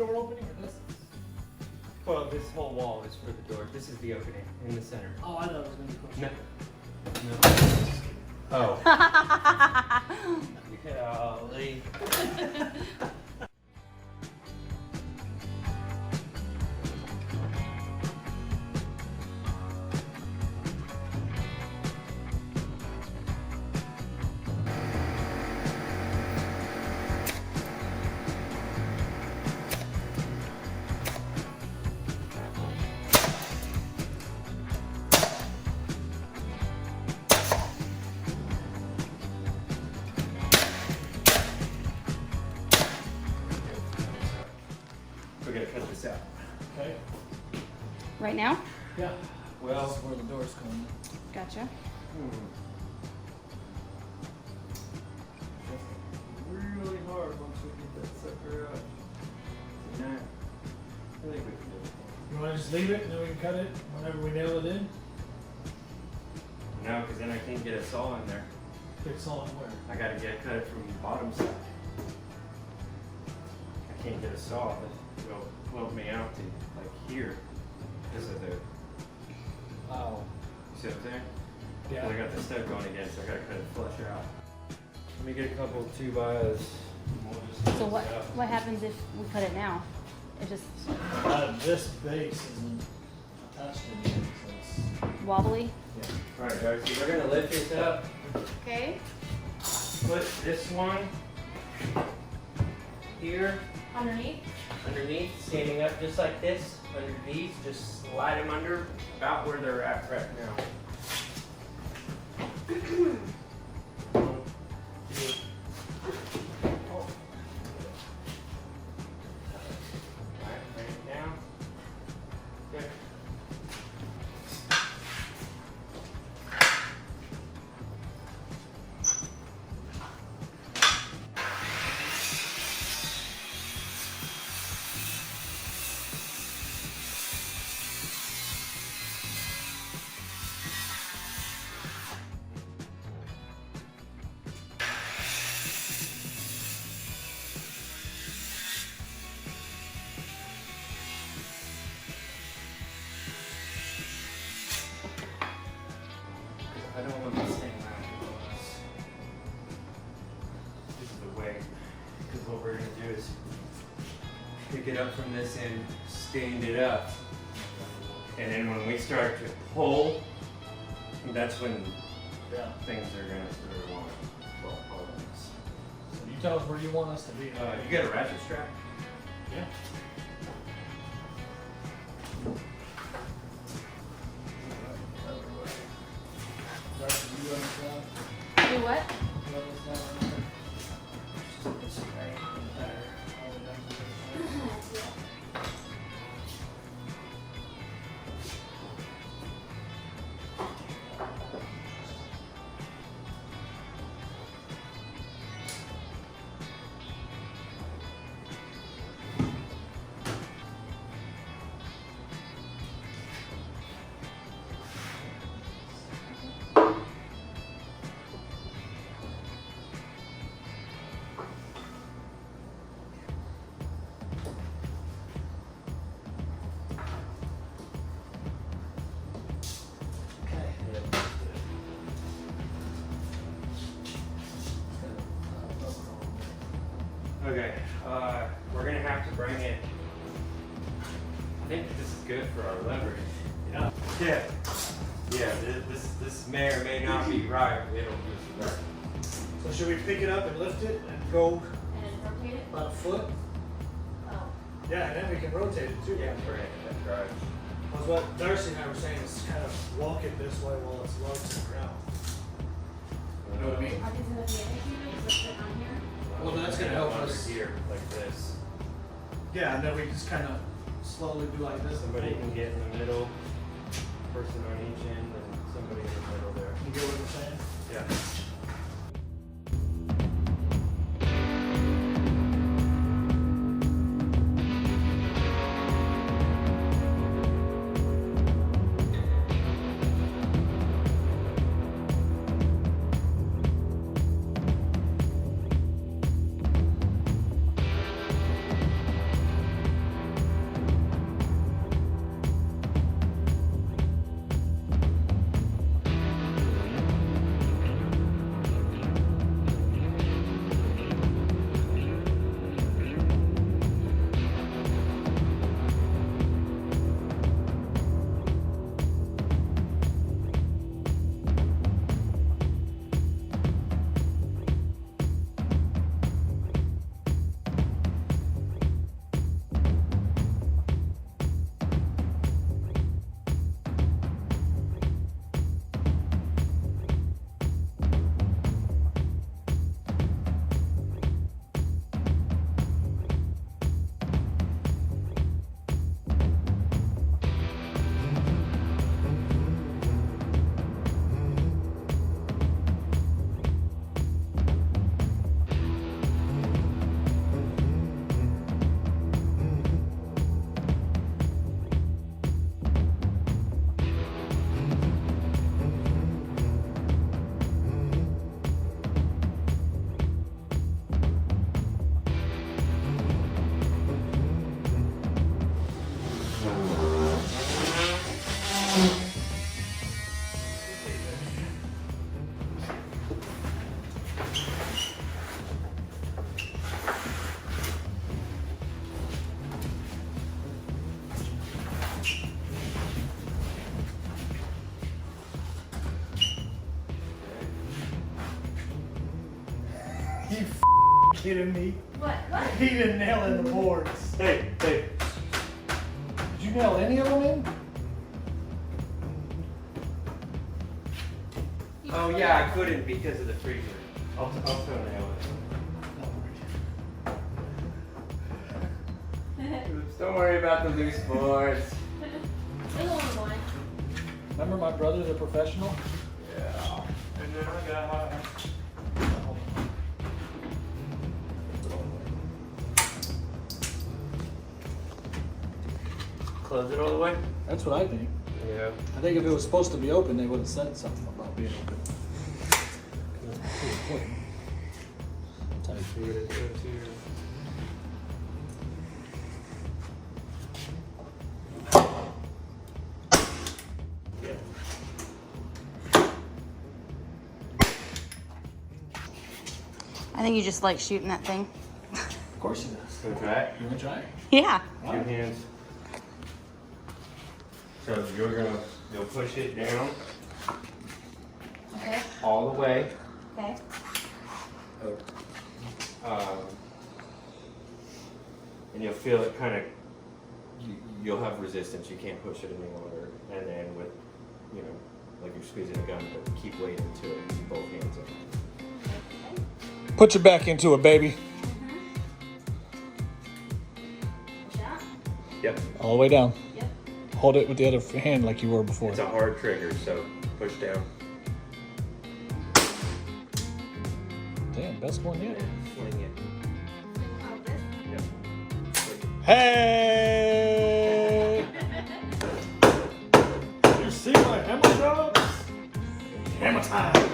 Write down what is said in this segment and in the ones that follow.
door opening or this? Well, this whole wall is for the door. This is the opening in the center. Oh, I thought it was gonna be pushed. No. Oh. Golly. We're gonna cut this out. Okay. Right now? Yeah. Well, This is where the door's coming. Gotcha. Really hard once we get that sucker out. Nah, I think we can do it. You wanna just leave it and then we can cut it whenever we nail it in? No, because then I can't get a saw in there. Fix all in where? I gotta cut it from the bottom side. I can't get a saw that will help me out to like here because of the. Oh. You see what I'm saying? Yeah. 'Cause I got the stud going again, so I gotta cut it flush out. Let me get a couple of 2x. So what happens if we cut it now? It just This base isn't attached to anything, so it's. wobbly? Yeah. Alright guys, so we're gonna lift this up. Okay. Put this one here Underneath? underneath, standing up just like this. Under these, just slide them under about where they're at right now. Right now. Good. I don't want this thing around below us. This is the way. Because what we're going to do is pick it up from this end, stand it up. And then when we start to pull, that's when Yeah. things are going to sort of want to fall apart on us. So you tell us where you want us to be. You got a ratchet strap? Yeah. Darcy, you understand? Do what? You understand? This right there. All the way down to this one. Okay, we're gonna have to bring it. I think this is good for our leverage. Yeah. Yeah. Yeah, this may or may not be right. It'll just work. So should we pick it up and lift it and go And then rotate it? about a foot? Oh. Yeah, and then we can rotate it too. Yeah, bring it. That's right. Because what Darcy and I were saying is kind of walk it this way while it's low to the ground. You know what I mean? Is it gonna be an issue to lift it on here? Well, that's gonna help Under us. here, like this. Yeah, and then we just kind of slowly do like this. Somebody can get in the middle, person on each end, and somebody in the middle there. You get what I'm saying? Yeah. You kidding me? What? What? He didn't nail in the boards. Hey. Did you nail any of them in? Oh yeah, I couldn't because of the freezer. I'll throw nail it. Don't worry about the loose boards. Remember my brother's a professional? Yeah. And then I got. Close it all the way? That's what I think. Yeah. I think if it was supposed to be open, they would have said something about being open. Tight. I think you just like shooting that thing. Of course he does. Go try it. You want to try it? Yeah. Two hands. So you'll push it down Okay. all the way. Okay. And you'll feel it kind of, you'll have resistance. You can't push it any longer. And then with, like you're squeezing a gun, but keep weight into it with both hands up. Put your back into it, baby. Yep. All the way down. Yep. Hold it with the other hand like you were before. It's a hard trigger, so push down. Damn, best one yet. And fling it. Yep. Hey! You see my hammer jobs? Hammer time!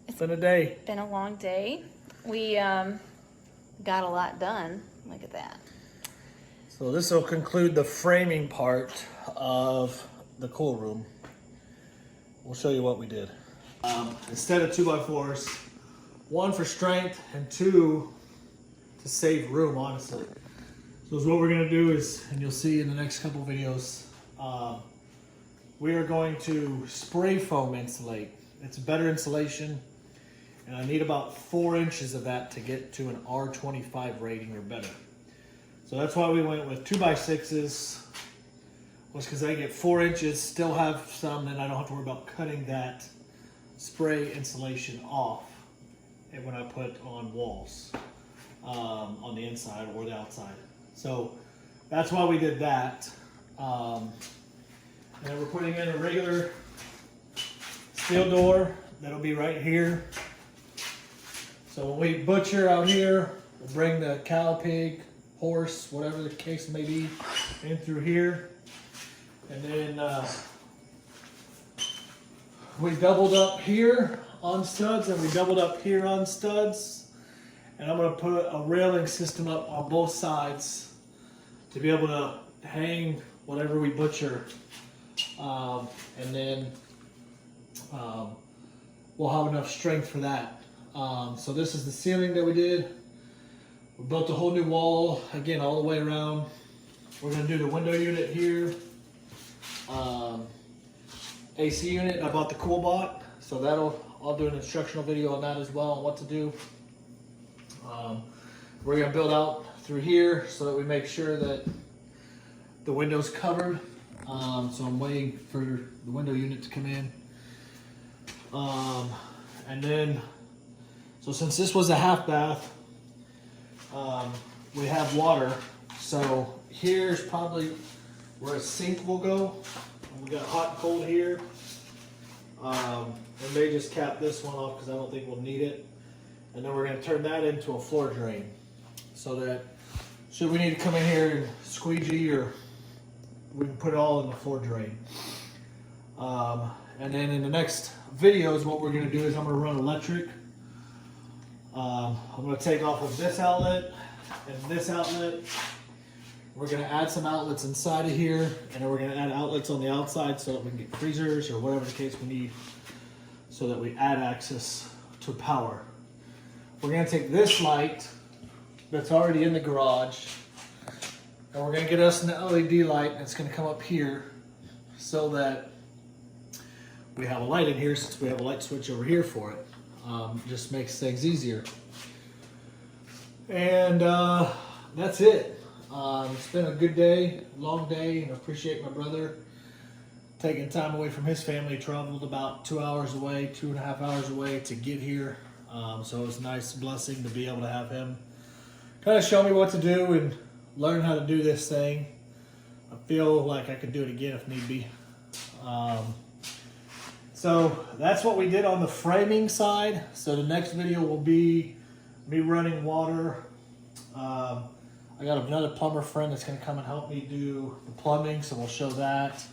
It's been a day. Been a long day. We got a lot done. Look at that. So this will conclude the framing part of the cool room. We'll show you what we did. Instead of 2x4s, 1 for strength and 2 to save room, honestly. So what we're gonna do is, and you'll see in the next couple videos, we are going to spray foam insulate. It's better insulation, and I need about 4 inches of that to get to an R25 rating or better. So that's why we went with 2x6s, was because I get 4 inches, still have some, and I don't have to worry about cutting that spray insulation off when I put on walls, on the inside or the outside. So that's why we did that. And then we're putting in a regular steel door that'll be right here. So when we butcher out here, we'll bring the cow, pig, horse, whatever the case may be, in through here. And then we doubled up here on studs, and we doubled up here on studs. And I'm gonna put a railing system up on both sides to be able to hang whatever we butcher. And then we'll have enough strength for that. So this is the ceiling that we did. We built a whole new wall, again, all the way around. We're gonna do the window unit here. AC unit, I bought the Coolbot, so I'll do an instructional video on that as well, on what to do. We're gonna build out through here so that we make sure that the window's covered. So I'm waiting for the window unit to come in. And then, so since this was a half bath, we have water. So here's probably where a sink will go. We got hot and cold here. And they just cap this one off because I don't think we'll need it. And then we're going to turn that into a floor drain, so that should we need to come in here and squeegee, or we can put it all in the floor drain. And then in the next videos, what we're going to do is I'm going to run electric. I'm going to take off of this outlet and this outlet. We're going to add some outlets inside of here, and then we're going to add outlets on the outside so that we can get freezers or whatever the case we need, so that we add access to power. We're going to take this light that's already in the garage, and we're going to get us an LED light that's going to come up here, so that we have a light in here, since we have a light switch over here for it. Just makes things easier. And that's it. It's been a good day, long day, and I appreciate my brother taking time away from his family. He traveled about 2 hours away, 2.5 hours away to get here. So it was a nice blessing to be able to have him kind of show me what to do and learn how to do this thing. I feel like I could do it again if need be. So that's what we did on the framing side. So the next video will be me running water. I got another plumber friend that's going to come and help me do the plumbing, so we'll show that.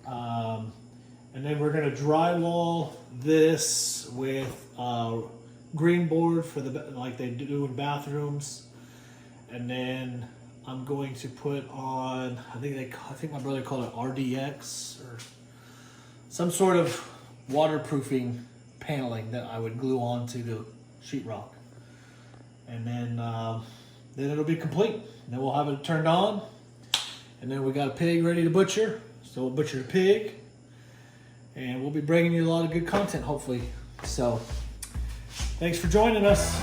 And then we're going to drywall this with green board for like they do in bathrooms. And then I'm going to put on, I think my brother called it RDX, or some sort of waterproofing paneling that I would glue onto the sheetrock. And then it'll be complete. Then we'll have it turned on, and then we got a pig ready to butcher. So we'll butcher the pig, and we'll be bringing you a lot of good content, hopefully. So thanks for joining us.